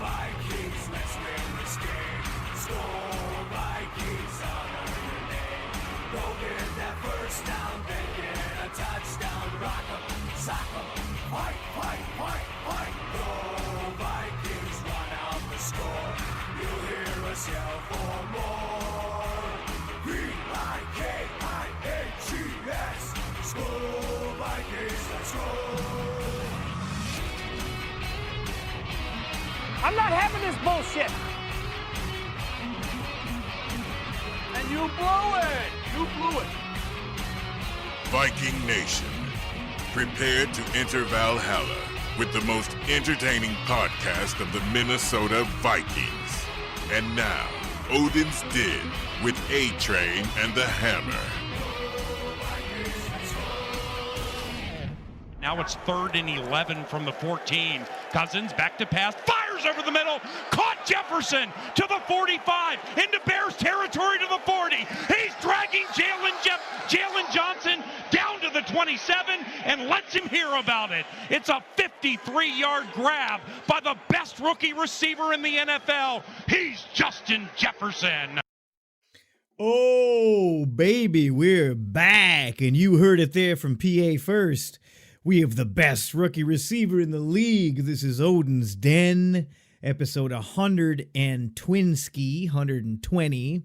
Vikings, let's win this game. SKOL Vikings, honor your name. Go get that first down, then get a touchdown. Rock 'em, sock 'em, fight, fight, fight, fight. Go Vikings, run out the score. You'll hear us yell for more. V-I-K-I-N-G-S, SKOL Vikings, let's go. I'm not having this bullshit. And you blew it. You blew it. Viking Nation, prepare to enter Valhalla with the most entertaining podcast of the Minnesota Vikings. And now, Odin's Den with A-Train and the Hammer. Now it's 3rd and 11 from the 14. Cousins back to pass, fires over the middle, caught Jefferson to the 45, into Bears territory to the 40. He's dragging Jalen Johnson down to the 27 and lets him hear about it. It's a 53-yard grab by the best rookie receiver in the NFL. He's Justin Jefferson. Oh, baby, we're back, and you heard it there from PA first. We have the best rookie receiver in the league. This is Odin's Den, episode 120.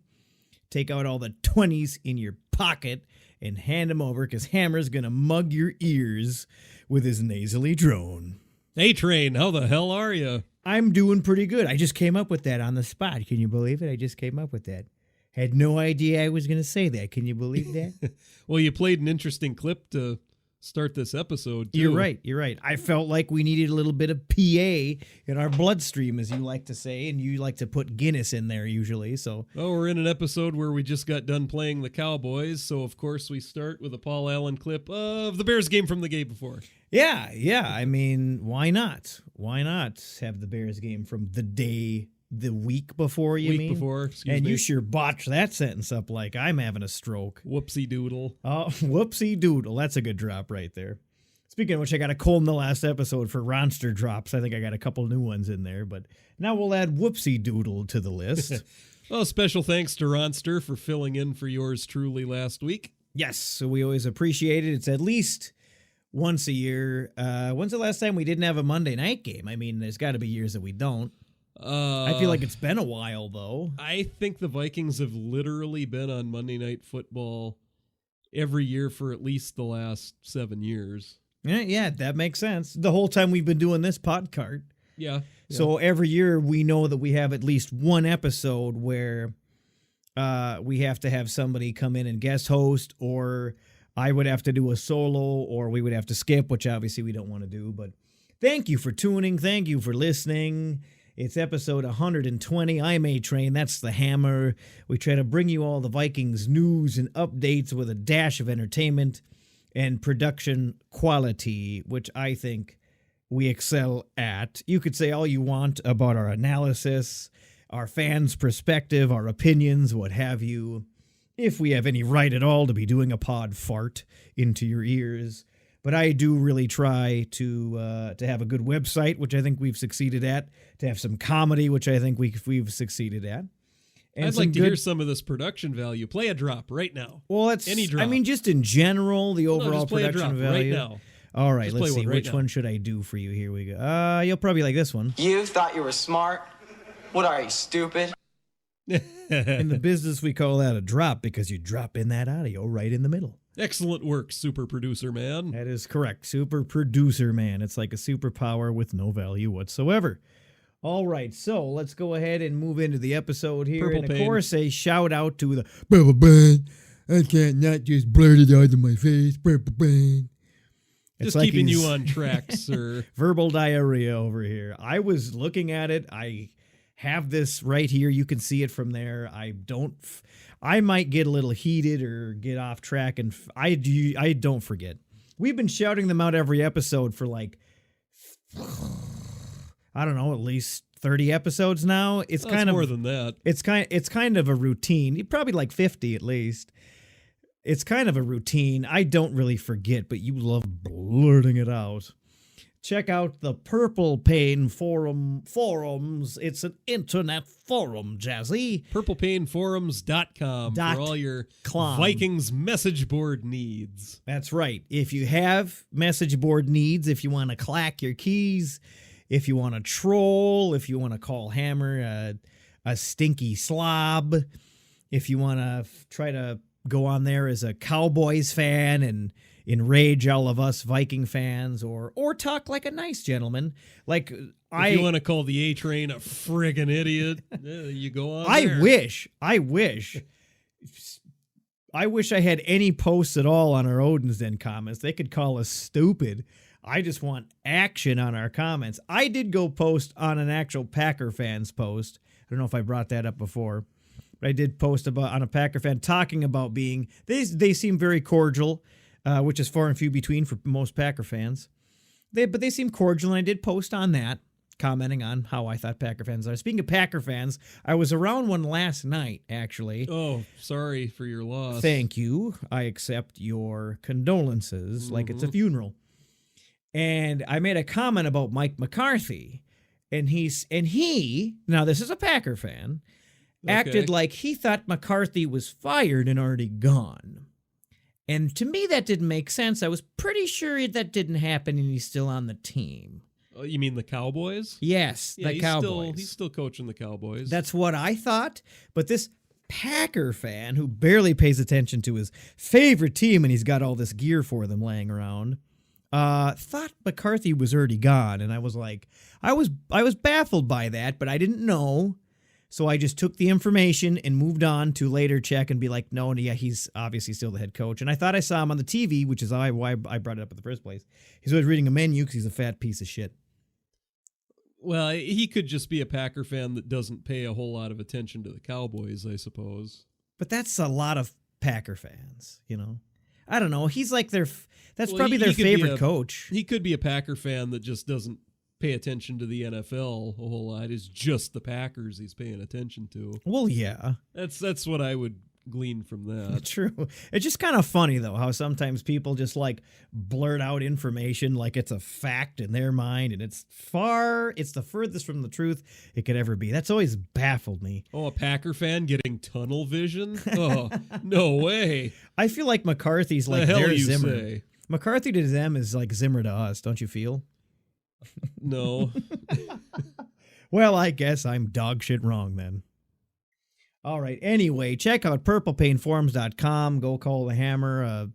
Take out all the 20s in your pocket and hand them over, because Hammer's going to mug your ears with his nasally drone. Hey, Train, how the hell are you? I'm doing pretty good. I just came up with that on the spot. Can you believe it? I just came up with that. Had no idea I was going to say that. Can you believe that? Well, you played an interesting clip to start this episode, too. You're right. I felt like we needed a little bit of PA in our bloodstream, as you like to say, and you like to put Guinness in there usually. So, we're in an episode where we just got done playing the Cowboys, so of course we start with a Paul Allen clip of the Bears game from the game before. Yeah. I mean, why not? Why not have the Bears game from the week before, you mean? Week before, excuse and me. You sure botched that sentence up like I'm having a stroke. Whoopsie doodle. Oh, whoopsie doodle. That's a good drop right there. Speaking of which, I got a cold in the last episode for Ronster drops. I think I got a couple new ones in there, but now we'll add whoopsie doodle to the list. Well, special thanks to Ronster for filling in for yours truly last week. Yes, so we always appreciate it. It's at least once a year. When's the last time we didn't have a Monday night game? I mean, there's got to be years that we don't. I feel like it's been a while, though. I think the Vikings have literally been on Monday Night Football every year for at least the last 7 years. Yeah, that makes sense. The whole time we've been doing this podcast. Yeah. So every year we know that we have at least one episode where we have to have somebody come in and guest host, or I would have to do a solo, or we would have to skip, which obviously we don't want to do. But thank you for tuning. Thank you for listening. It's episode 120. I'm A-Train. That's the Hammer. We try to bring you all the Vikings news and updates with a dash of entertainment and production quality, which I think we excel at. You could say all you want about our analysis, our fans' perspective, our opinions, what have you. If we have any right at all to be doing a pod fart into your ears. But I do really try to have a good website, which I think we've succeeded at, to have some comedy, which I think we've succeeded at. And I'd like to hear some of this production value. Play a drop right now. Well, that's any drop. I mean, just in general, the overall just play production a drop value. right now. All right, Just let's play see. one right Which now. one should I do for you? Here we go. You'll probably like this one. You thought you were smart? What are you, stupid? In the business, we call that a drop because you drop in that audio right in the middle. Excellent work, super producer man. That is correct. Super producer man. It's like a superpower with no value whatsoever. All right, so let's go ahead and move into the episode here. Purple and of pain. course, a shout out to the Purple Pain. I can't not just blurt it out of my face. Purple Pain. Just keeping you on track, sir. Verbal diarrhea over here. I was looking at it. I have this right here. You can see it from there. I might get a little heated or get off track, and I don't forget. We've been shouting them out every episode for like, I don't know, at least 30 episodes now. It's kind of more than that. It's kind of a routine. Probably like 50 at least. It's kind of a routine. I don't really forget, but you love blurting it out. Check out the Purple Pain forums. It's an internet forum, Jazzy. PurplePainForums.com for all your Vikings message board needs. That's right. If you have message board needs, if you want to clack your keys, if you want to troll, if you want to call Hammer a stinky slob, if you want to try to go on there as a Cowboys fan and enrage all of us Viking fans, or talk like a nice gentleman, like if you want to call the A Train a friggin' idiot, you go on. I wish I had any posts at all on our Odin's Den comments. They could call us stupid. I just want action on our comments. I did go post on an actual Packer fans post. I don't know if I brought that up before, but I did post on a Packer fan talking about being, they seem very cordial, which is far and few between for most Packer fans. But they seem cordial, and I did post on that, commenting on how I thought Packer fans are. Speaking of Packer fans, I was around one last night, actually. Oh, sorry for your loss. Thank you. I accept your condolences like it's a funeral. And I made a comment about Mike McCarthy, and he, now this is a Packer fan, acted like he thought McCarthy was fired and already gone. And to me, that didn't make sense. I was pretty sure that didn't happen, and he's still on the team. Oh, you mean the Cowboys? Yes, yeah, the Cowboys. He's still coaching the Cowboys. That's what I thought. But this Packer fan who barely pays attention to his favorite team, and he's got all this gear for them laying around, thought McCarthy was already gone. And I was like, I was baffled by that, but I didn't know. So I just took the information and moved on to later check and be like, no, yeah, he's obviously still the head coach. And I thought I saw him on the TV, which is why I brought it up in the first place. He's always reading a menu because he's a fat piece of shit. Well, he could just be a Packer fan that doesn't pay a whole lot of attention to the Cowboys, I suppose. But that's a lot of Packer fans, you know. I don't know. He's like probably their favorite coach. He could be a Packer fan that just doesn't pay attention to the NFL a whole lot. It's just the Packers he's paying attention to. Well, yeah. That's what I would glean from that. True. It's just kind of funny, though, how sometimes people just like blurt out information like it's a fact in their mind, and it's the furthest from the truth it could ever be. That's always baffled me. Oh, a Packer fan getting tunnel vision? Oh, no way. I feel like McCarthy's like their Zimmer. Say? McCarthy to them is like Zimmer to us, don't you feel? No. Well, I guess I'm dog shit wrong then. All right. Anyway, check out purplepainforums.com. Go call the Hammer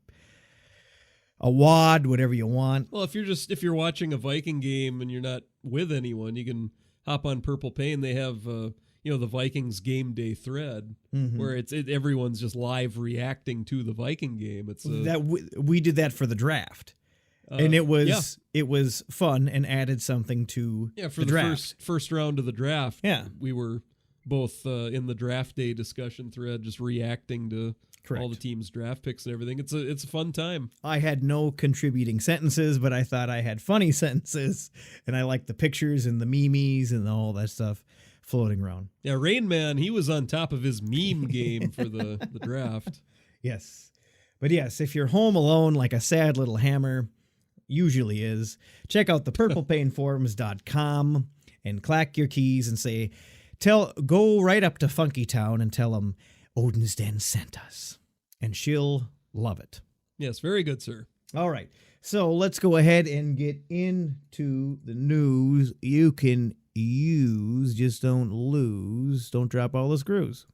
a wad, whatever you want. Well, if you're watching a Viking game and you're not with anyone, you can hop on Purple Pain. They have the Vikings game day thread where everyone's just live reacting to the Viking game. It's that we did that for the draft. And it was fun and added something to for the draft. first round of the draft. Yeah, we were both in the draft day discussion thread, just reacting to all the teams' draft picks and everything. It's a fun time. I had no contributing sentences, but I thought I had funny sentences, and I liked the pictures and the memes and all that stuff floating around. Yeah, Rain Man, he was on top of his meme game for the draft. Yes, but yes, if you're home alone like a sad little Hammer usually is, check out the purplepainforums.com and clack your keys and say, go right up to Funky Town and tell them Odin's Den sent us, and she'll love it. Yes, very good, sir. All right, so let's go ahead and get into the news you can use, just don't lose. Don't drop all the screws.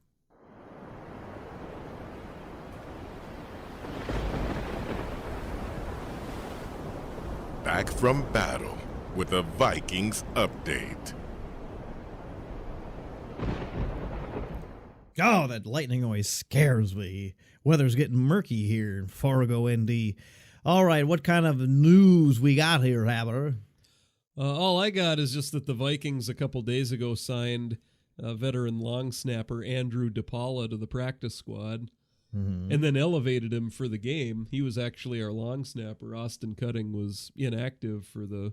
Back from battle with a Vikings update. Oh, that lightning always scares me. Weather's getting murky here in Fargo, ND. All right, what kind of news we got here, Hammer? All I got is just that the Vikings a couple days ago signed veteran long snapper Andrew DePaula to the practice squad. And then elevated him for the game. He was actually our long snapper. Austin Cutting was inactive for the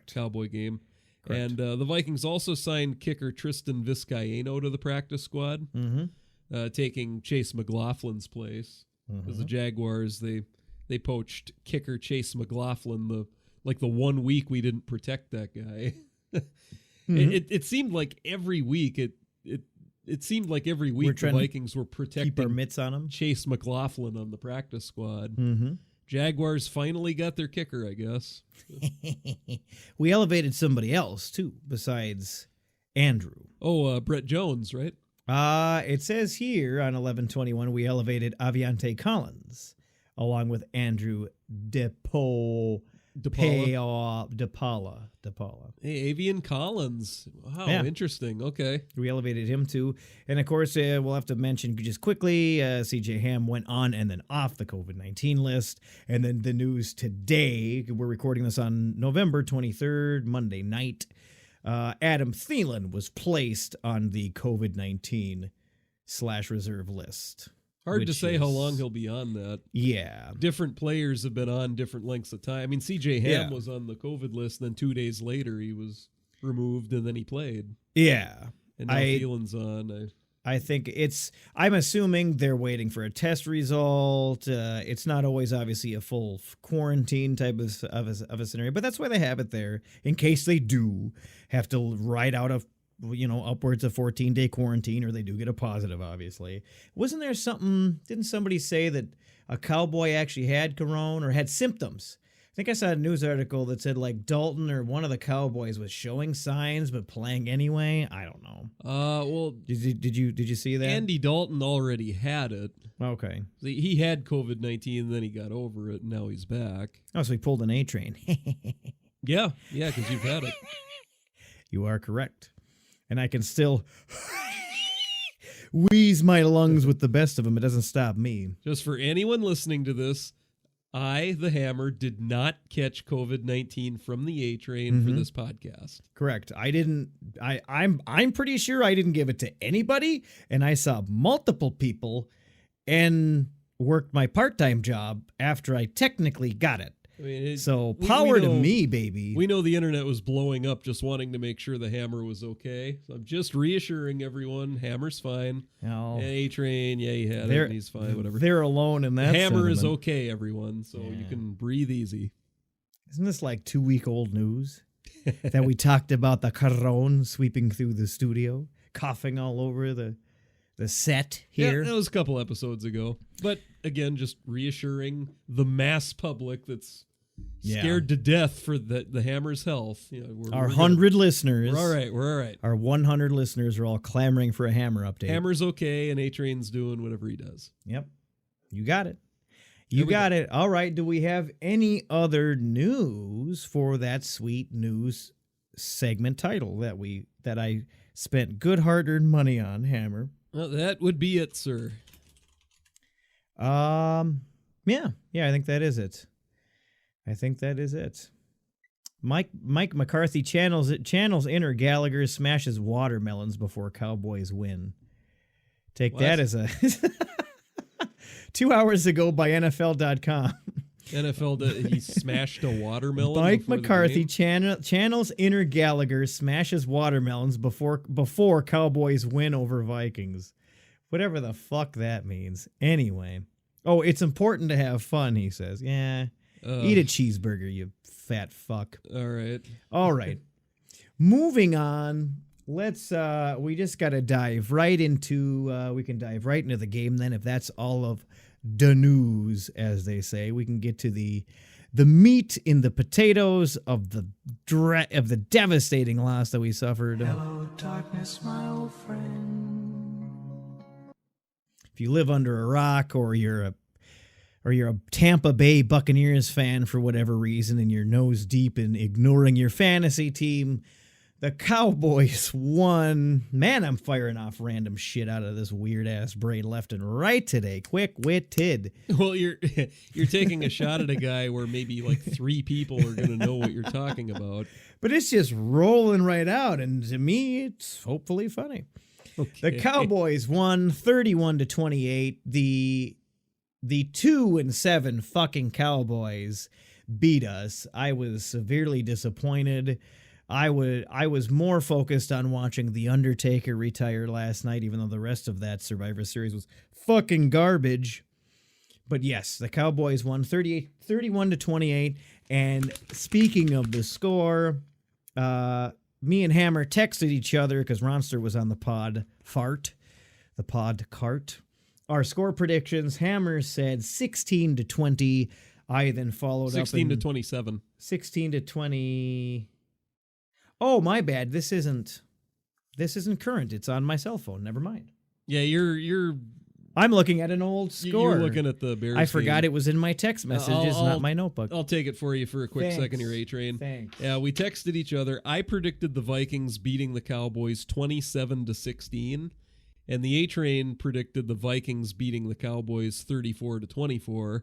Cowboy game. Correct. And the Vikings also signed kicker Tristan Vizcaino to the practice squad, taking Chase McLaughlin's place. Because the Jaguars, they poached kicker Chase McLaughlin, like the 1 week we didn't protect that guy. It seemed like every week it seemed like every week the Vikings were protecting keep our mitts on him. Chase McLaughlin on the practice squad. Jaguars finally got their kicker, I guess. We elevated somebody else too besides Andrew. Oh, Brett Jones, right? It says here on 11/21 we elevated Aviante Collins along with Andrew DePaula. Hey, Avian Collins. Wow, interesting. Okay. We elevated him too. And of course, we'll have to mention just quickly, CJ Ham went on and then off the COVID-19 list. And then the news today, we're recording this on November 23rd, Monday night. Adam Thielen was placed on the COVID-19 /reserve list. Hard to say how long he'll be on that. Yeah. Different players have been on different lengths of time. I mean, CJ Ham was on the COVID list, then 2 days later he was removed, and then he played. Yeah. And now Thielen's on. I think I'm assuming they're waiting for a test result. It's not always obviously a full quarantine type of a scenario, but that's why they have it there in case they do have to ride out upwards of 14-day quarantine, or they do get a positive, obviously. Wasn't there something, didn't somebody say that a Cowboy actually had corona or had symptoms? I think I saw a news article that said like Dalton or one of the Cowboys was showing signs but playing anyway. I don't know. Well, did you see that? Andy Dalton already had it. Okay. He had COVID-19, and then he got over it, and now he's back. Oh, so he pulled an A train. Yeah, because you've had it. You are correct. And I can still wheeze my lungs with the best of them. It doesn't stop me. Just for anyone listening to this, I, the Hammer, did not catch COVID-19 from the A train for this podcast. Correct. I didn't. I'm pretty sure I didn't give it to anybody, and I saw multiple people and worked my part-time job after I technically got it. I mean, so power to me, baby. We know the internet was blowing up just wanting to make sure the Hammer was okay. So I'm just reassuring everyone, Hammer's fine. Oh. A-Train, he had it, and he's fine, whatever. They're alone in that Hammer sentiment. is okay, everyone, so you can breathe easy. Isn't this like 2-week-old news? That we talked about the corona sweeping through the studio, coughing all over the set here. Yeah, that was a couple episodes ago. But again, just reassuring the mass public that's scared to death for the Hammer's health. Our 100 listeners. We're all right. Our 100 listeners are all clamoring for a Hammer update. Hammer's okay, and A-Train's doing whatever he does. Yep. You got it. You got it. All right. Do we have any other news for that sweet news segment title that I spent good hard-earned money on, Hammer? Well, that would be it, sir. Yeah, I think that is it. Mike McCarthy channels inner Gallagher smashes watermelons before Cowboys win. Take that as a 2 hours ago by NFL.com. He smashed a watermelon. Mike McCarthy channels inner Gallagher smashes watermelons before Cowboys win over Vikings. Whatever the fuck that means. Anyway. Oh, it's important to have fun, he says. Yeah. Eat a cheeseburger, you fat fuck. All right. Moving on. We just got to dive right into, we can dive right into the game then, if that's all of the news, as they say. We can get to the meat in the potatoes of the devastating loss that we suffered. Hello, darkness, my old friend. If you live under a rock, or you're a Tampa Bay Buccaneers fan for whatever reason, and you're nose deep in ignoring your fantasy team, the Cowboys won. Man, I'm firing off random shit out of this weird-ass brain left and right today. Quick-witted. Well, you're taking a shot at a guy where maybe like 3 people are going to know what you're talking about. But it's just rolling right out, and to me, it's hopefully funny. Okay. The Cowboys won 31-28. The 2-7 fucking Cowboys beat us. I was severely disappointed. I was more focused on watching The Undertaker retire last night, even though the rest of that Survivor Series was fucking garbage. But yes, the Cowboys won 31-28, And speaking of the score, me and Hammer texted each other because Ronster was on the pod cart. Our score predictions, Hammer said 16-20. I then followed 16 up 16-27. 16-20. Oh, my bad. This isn't current. It's on my cell phone. Never mind. Yeah, you're I'm looking at an old score. You're looking at the Bears. I forgot game. it was in my text messages, not my notebook. I'll take it for you for a quick second here, A-Train. Thanks. Yeah, we texted each other. I predicted the Vikings beating the Cowboys 27-16, and the A-Train predicted the Vikings beating the Cowboys 34-24,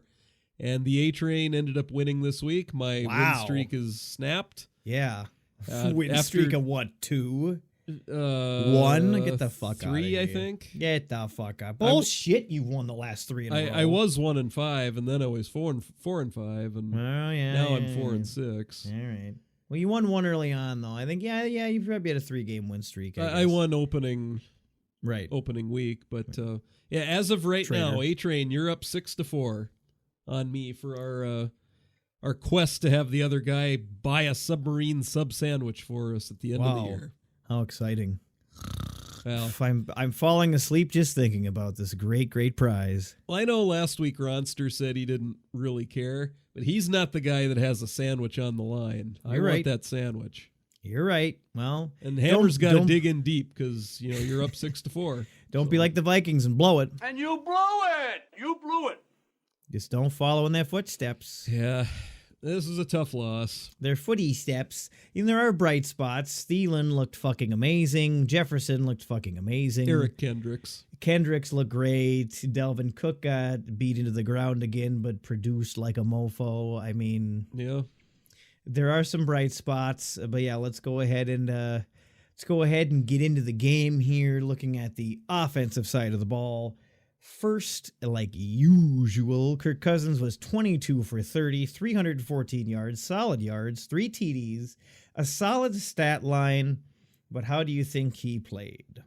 and the A-Train ended up winning this week. My win streak is snapped. Yeah. Win streak of what, 2? 1? Get the fuck out of 3, here. I think. Get the fuck out. Bullshit, you've won the last 3 in a row. I was 1-5, and then I was 4-5, and now I'm 4-6. All right. Well, you won 1 early on, though. I think, yeah, you probably had a 3-game win streak. I won opening week, but yeah, as of right now, A-Train, you're up 6-4 on me for our quest to have the other guy buy a submarine sub sandwich for us at the end of the year. How exciting. Well, I'm falling asleep just thinking about this great prize. Well, I know last week Ronster said he didn't really care, but he's not the guy that has a sandwich on the line. I want that sandwich. You're right. Well, and Hammer's got to dig in deep because you're up 6-4. Don't be like the Vikings and blow it. And you blew it. You blew it. Just don't follow in their footsteps. Yeah. This is a tough loss. Their footy steps. And there are bright spots. Thielen looked fucking amazing. Jefferson looked fucking amazing. Eric Kendricks looked great. Delvin Cook got beat into the ground again, but produced like a mofo. I mean, yeah, there are some bright spots. But yeah, let's go ahead and get into the game here. Looking at the offensive side of the ball. First, like usual, Kirk Cousins was 22 for 30, 314 yards, solid yards, 3 TDs, a solid stat line. But how do you think he played?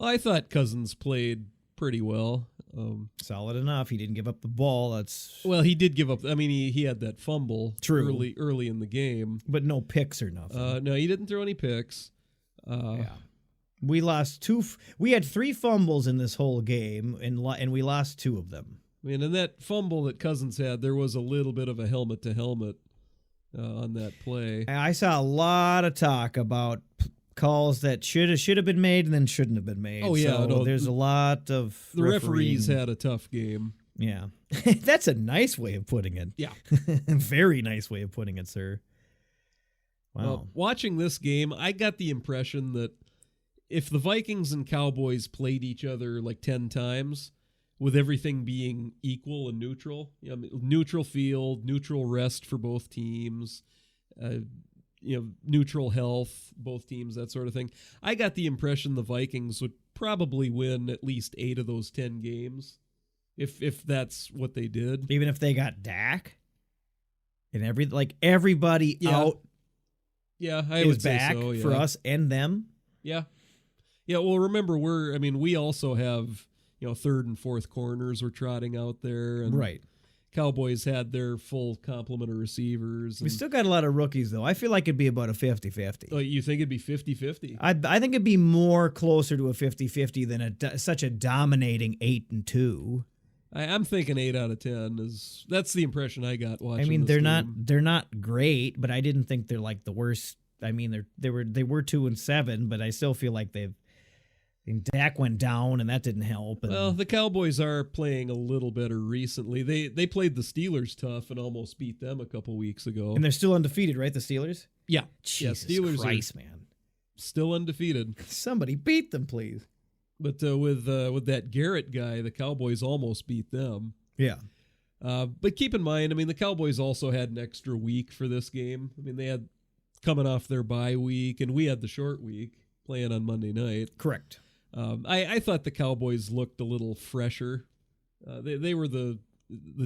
I thought Cousins played pretty well. Solid enough. He didn't give up the ball. Well, he did give up. I mean, he had that fumble True. early in the game. But no picks or nothing. No, he didn't throw any picks. Yeah. We lost 2. We had 3 fumbles in this whole game, and we lost 2 of them. I mean, in that fumble that Cousins had, there was a little bit of a helmet-to-helmet on that play. I saw a lot of talk about calls that should have been made and then shouldn't have been made. Oh, yeah. So there's a lot of the referees had a tough game. Yeah. That's a nice way of putting it. Yeah. Very nice way of putting it, sir. Wow. Watching this game, I got the impression that if the Vikings and Cowboys played each other like 10 times, with everything being equal and neutral, neutral field, neutral rest for both teams, neutral health, both teams, that sort of thing, I got the impression the Vikings would probably win at least 8 of those 10 games, if that's what they did. Even if they got Dak and everybody out. Yeah, I would say back so, yeah. for us and them. Yeah. Yeah, well, remember, we also have, 3rd and 4th corners we're trotting out there. And right. Cowboys had their full complement of receivers. We still got a lot of rookies, though. I feel like it'd be about a 50-50. Oh, you think it'd be 50-50? I think it'd be more closer to a 50-50 than such a dominating 8-2. I'm thinking 8 out of 10 that's the impression I got watching. I mean, they're not great, but I didn't think they're like the worst. I mean, they were 2-7, but I still feel like Dak went down, and that didn't help. Well, the Cowboys are playing a little better recently. They played the Steelers tough and almost beat them a couple weeks ago. And they're still undefeated, right? The Steelers? Yeah. Jesus Steelers Christ, man. Still undefeated. Somebody beat them, please. But with that Garrett guy, the Cowboys almost beat them. Yeah. But keep in mind, I mean, the Cowboys also had an extra week for this game. I mean, they had coming off their bye week, and we had the short week playing on Monday night. Correct. I thought the Cowboys looked a little fresher. They were the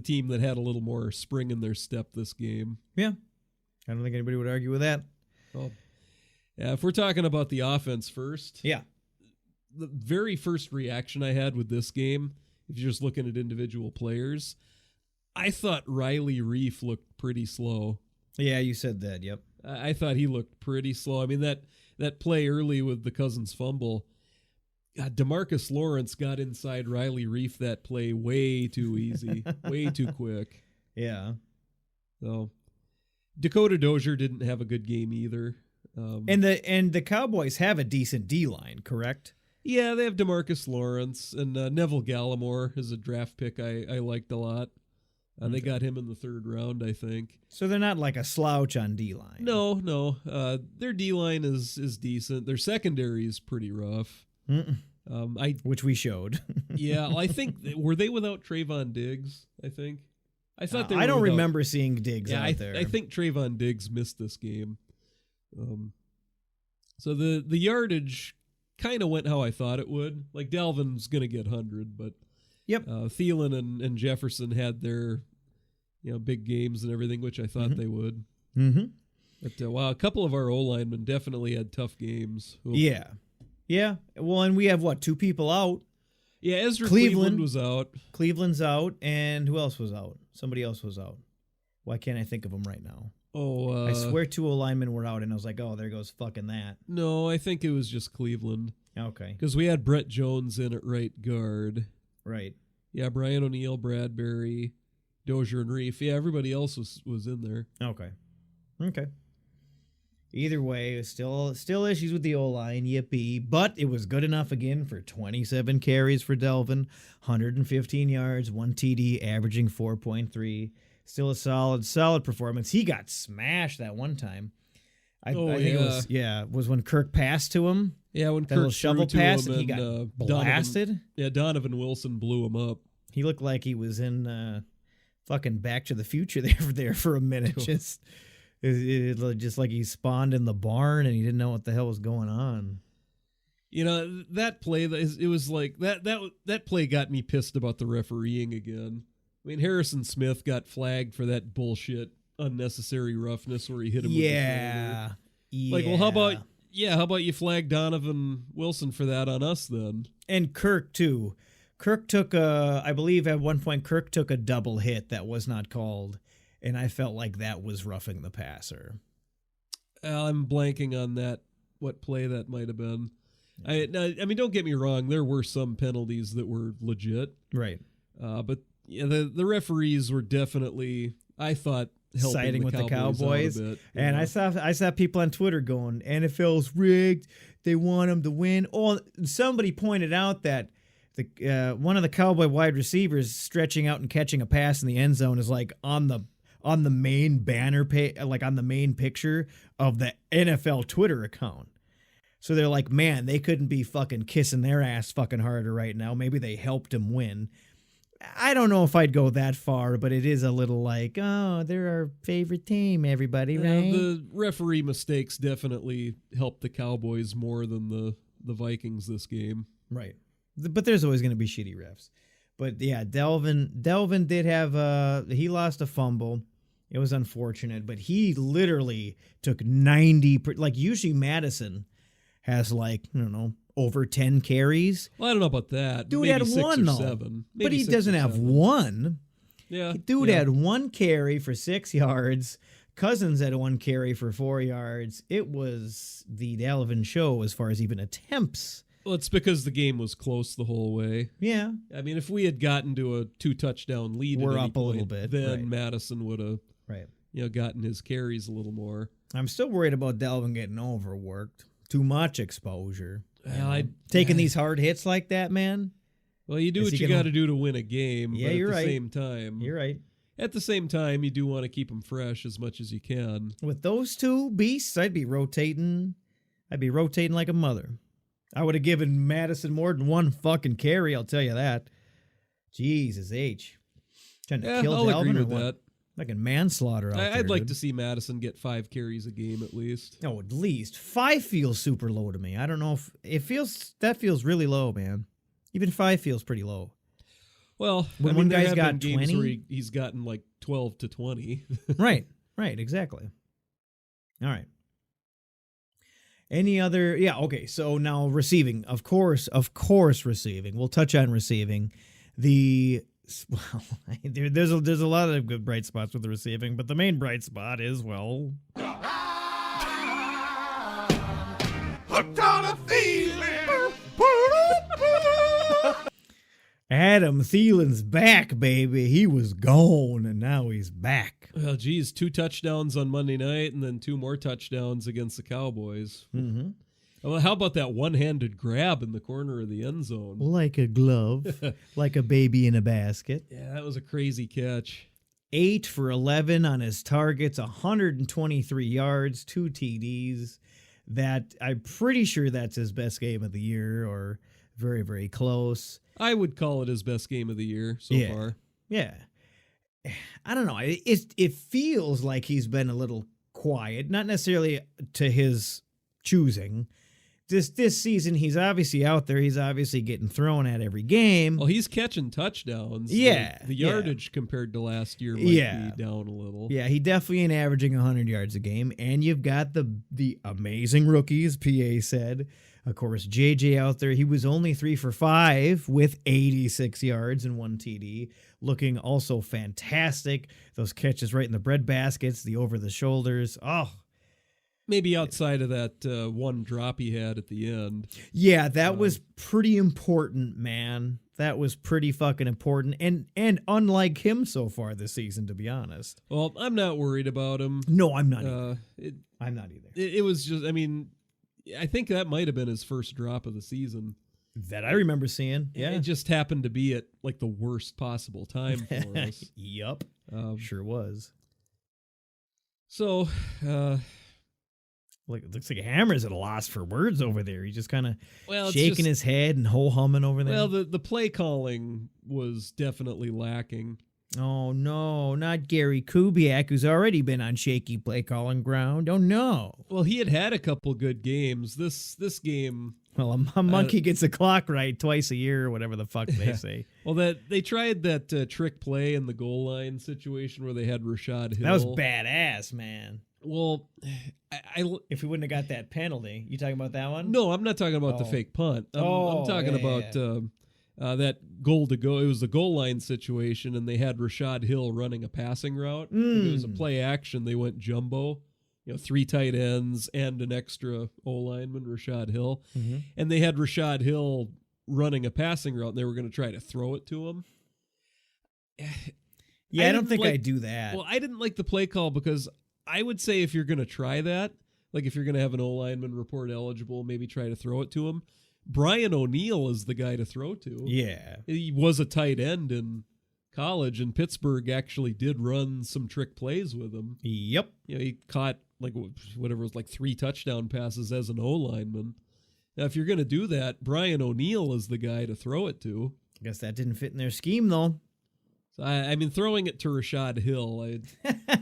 team that had a little more spring in their step this game. Yeah. I don't think anybody would argue with that. Well, yeah, if we're talking about the offense first. Yeah. The very first reaction I had with this game, if you're just looking at individual players, I thought Riley Reef looked pretty slow. Yeah, you said that. Yep. I thought he looked pretty slow. I mean, that play early with the Cousins fumble, God, DeMarcus Lawrence got inside Riley Reef that play way too easy, way too quick. Yeah. So Dakota Dozier didn't have a good game either. And the Cowboys have a decent D-line, correct? Yeah, they have DeMarcus Lawrence, and Neville Gallimore is a draft pick I liked a lot. They got him in the 3rd round, I think. So they're not like a slouch on D-line. No. Their D-line is decent. Their secondary is pretty rough. Which we showed. Yeah, I think were they without Trayvon Diggs? I think. I thought they. I don't remember seeing Diggs out there. I think Trayvon Diggs missed this game. So the yardage kind of went how I thought it would. Like Dalvin's gonna get 100, but yep. Thielen and Jefferson had their big games and everything, which I thought they would. Mm-hmm. But wow, a couple of our O linemen definitely had tough games. Oof. Yeah. Well, and we have 2 people out. Yeah, Ezra Cleveland was out. Cleveland's out, and who else was out? Somebody else was out. Why can't I think of them right now? Oh, I swear 2 linemen were out, and I was like, oh, there goes fucking that. No, I think it was just Cleveland. Okay. Because we had Brett Jones in at right guard. Right. Yeah, Brian O'Neill, Bradbury, Dozier, and Reef. Yeah, everybody else was in there. Okay. Either way, still issues with the O-line, yippee. But it was good enough again for 27 carries for Delvin, 115 yards, 1 TD, averaging 4.3. Still a solid performance. He got smashed that one time. I think it was when Kirk passed to him. Yeah, when that Kirk little shovel pass, and he got blasted. Donovan Wilson blew him up. He looked like he was in fucking Back to the Future there for a minute. Just like he spawned in the barn and he didn't know what the hell was going on. That play, it was like that play got me pissed about the refereeing again. I mean, Harrison Smith got flagged for that bullshit unnecessary roughness where he hit him with the shoulder. Yeah. Like, well, how about you flag Donovan Wilson for that on us then? And Kirk too. Kirk took I believe at one point Kirk took a double hit that was not called. And I felt like that was roughing the passer. I'm blanking on that. What play that might have been. I mean, don't get me wrong. There were some penalties that were legit. Right. But yeah, the referees were definitely, I thought, siding with the Cowboys. A bit, and I saw people on Twitter going, NFL's rigged. They want them to win. Oh, somebody pointed out that one of the Cowboy wide receivers stretching out and catching a pass in the end zone is like on the main banner page, like on the main picture of the NFL Twitter account. So they're like, man, they couldn't be fucking kissing their ass fucking harder right now. Maybe they helped him win. I don't know if I'd go that far, but it is a little like, oh, they're our favorite team, everybody, right? The referee mistakes definitely helped the Cowboys more than the Vikings this game. Right. But there's always going to be shitty refs. But yeah, Delvin did have he lost a fumble. It was unfortunate, but he literally took 90. Like usually Madison has like, I don't know, over 10 carries. Well, I don't know about that. Dude maybe had 6 one or though. 7. Maybe but he 6 doesn't or have 7. one. Yeah. Dude had 1 carry for 6 yards. Cousins had 1 carry for 4 yards. It was the Delvin show as far as even attempts. Well, it's because the game was close the whole way. Yeah. I mean, if we had gotten to a 2-touchdown lead, we're at up a little bit. Then right. Madison would have, right, gotten his carries a little more. I'm still worried about Delvin getting overworked. Too much exposure. Well, taking these hard hits like that, man. Well, you do what you got to do to win a game. Yeah, but you're at the right. same time, you're right. At the same time, you do want to keep them fresh as much as you can. With those 2 beasts, I'd be rotating like a mother. I would have given Madison more than 1 fucking carry, I'll tell you that. Jesus H. Trying to kill I'll Delvin agree or with what? that. Fucking manslaughter out there. I'd like dude. to see Madison get 5 carries a game at least. Oh, at least 5 feels super low to me. I don't know if that feels really low, man. Even 5 feels pretty low. Well, when one guy's got 20, where he's gotten like 12 to 20. right, exactly. All right. Any other? Yeah, okay. So now receiving, of course, receiving. We'll touch on receiving. The Well, there's a lot of good bright spots with the receiving, but the main bright spot is, well, Hooked on a feeling. Adam Thielen's back, baby. He was gone, and now he's back. Well, geez, 2 touchdowns on Monday night and then 2 more touchdowns against the Cowboys. Mm-hmm. Well, how about that one-handed grab in the corner of the end zone? Like a glove, like a baby in a basket. Yeah, that was a crazy catch. 8 for 11 on his targets, 123 yards, 2 TDs. That I'm pretty sure that's his best game of the year, or very, very close. I would call it his best game of the year so far. Yeah. I don't know. It feels like he's been a little quiet, not necessarily to his choosing. This season, he's obviously out there. He's obviously getting thrown at every game. Well, he's catching touchdowns. Yeah. The yardage compared to last year might be down a little. Yeah, he definitely ain't averaging 100 yards a game. And you've got the amazing rookies, PA said. Of course, JJ out there, he was only 3 for 5 with 86 yards and 1 TD, looking also fantastic. Those catches right in the bread baskets, the over the shoulders. Oh, maybe outside of that one drop he had at the end. yeah, that was pretty important, man. That was pretty fucking important, and unlike him so far this season, to be honest. Well, I'm not worried about him. No, I'm not either. I'm not either. It was just, I mean, I think that might have been his first drop of the season. That I remember seeing. Yeah. It just happened to be at like the worst possible time for us. Yup. Sure was. So, it looks like Hammer's at a loss for words over there. He's just kind of it's shaking just, his head and ho-humming over there. Well, the play calling was definitely lacking. Oh, no, not Gary Kubiak, who's already been on shaky play calling ground. Oh, no. Well, he had a couple good games. This game... Well, a monkey gets the clock right twice a year or whatever the fuck they say. Well, they tried that trick play in the goal line situation where they had Rashad Hill. That was badass, man. Well, if we wouldn't have got that penalty. You talking about that one? No, I'm not talking about the fake punt. I'm talking about that goal to go. It was the goal line situation, and they had Rashad Hill running a passing route. It was a play action. They went jumbo. 3 tight ends and an extra O-lineman, Rashad Hill. Mm-hmm. And they had Rashad Hill running a passing route, and they were going to try to throw it to him. Yeah, I don't think I'd do that. Well, I didn't like the play call because I would say if you're going to try that, like if you're going to have an O-lineman report eligible, maybe try to throw it to him. Brian O'Neill is the guy to throw to. Yeah. He was a tight end in college, and Pittsburgh actually did run some trick plays with him. Yep. He caught whatever was 3 touchdown passes as an O-lineman. Now, if you're going to do that, Brian O'Neill is the guy to throw it to. I guess that didn't fit in their scheme, though. So I mean, throwing it to Rashad Hill,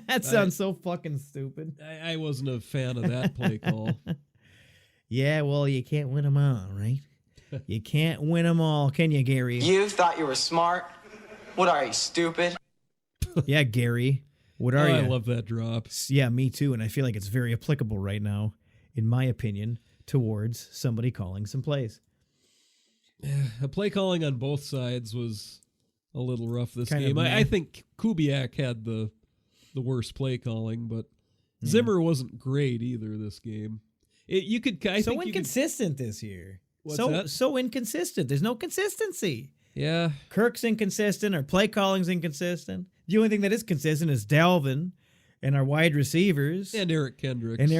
that sounds so fucking stupid. I wasn't a fan of that play call. Yeah, well, you can't win them all, right? You can't win them all, can you, Gary? You thought you were smart? What are you, stupid? Yeah, Gary. What are you? I love that drop. Yeah, me too, and I feel like it's very applicable right now, in my opinion, towards somebody calling some plays. Yeah, play calling on both sides was a little rough this game. I think Kubiak had the worst play calling, but Zimmer wasn't great either this game. So inconsistent this year. So inconsistent. There's no consistency. Yeah. Kirk's inconsistent. Our play calling's inconsistent. The only thing that is consistent is Dalvin and our wide receivers. And Eric Kendricks. And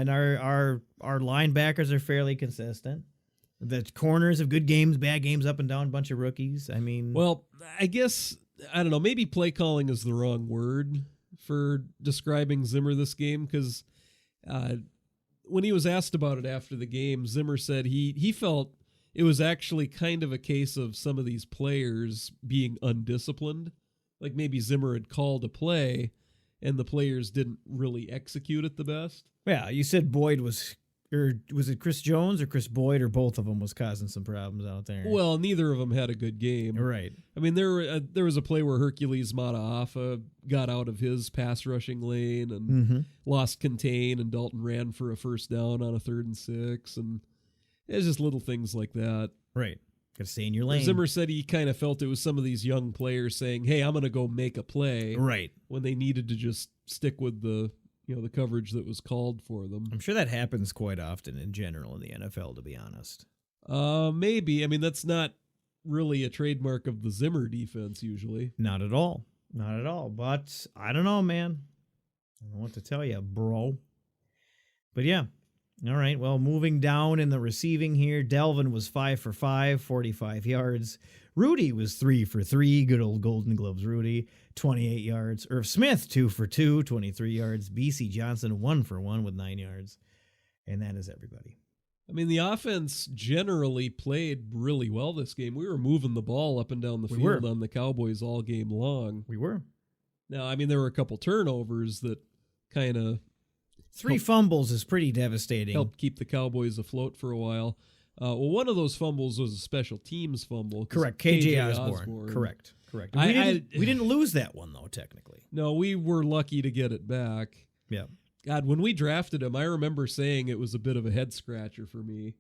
our linebackers are fairly consistent. The corners have good games, bad games, up and down, a bunch of rookies. I mean... Well, I guess, I don't know, maybe play calling is the wrong word for describing Zimmer this game, because when he was asked about it after the game, Zimmer said he felt it was actually kind of a case of some of these players being undisciplined. Like maybe Zimmer had called a play and the players didn't really execute it the best. Yeah, you said Boyd was it Chris Jones or Chris Boyd, or both of them was causing some problems out there? Well, neither of them had a good game. Right. I mean, there was a play where Hercules Mataafa got out of his pass rushing lane and lost contain, and Dalton ran for a first down on a 3rd and 6, and it's just little things like that. Right. Got to stay in your lane. Zimmer said he kind of felt it was some of these young players saying, hey, I'm going to go make a play. Right. When they needed to just stick with the coverage that was called for them. I'm sure that happens quite often in general in the NFL, to be honest. Maybe. I mean, that's not really a trademark of the Zimmer defense usually. Not at all. Not at all. But I don't know, man. I don't know what to tell you, bro. But yeah. All right. Well, moving down in the receiving here, Delvin was 5 for 5, 45 yards. Rudy was 3 for 3. Good old Golden Gloves Rudy, 28 yards. Irv Smith, 2 for 2, 23 yards. BC Johnson, 1 for 1 with 9 yards. And that is everybody. I mean, the offense generally played really well this game. We were moving the ball up and down the field on the Cowboys all game long. We were. Now, I mean, there were a couple turnovers that kind of 3 fumbles is pretty devastating. Helped keep the Cowboys afloat for a while. Well, one of those fumbles was a special teams fumble. Correct. KJ Osborne. Correct. We didn't lose that one, though, technically. No, we were lucky to get it back. Yeah. God, when we drafted him, I remember saying it was a bit of a head scratcher for me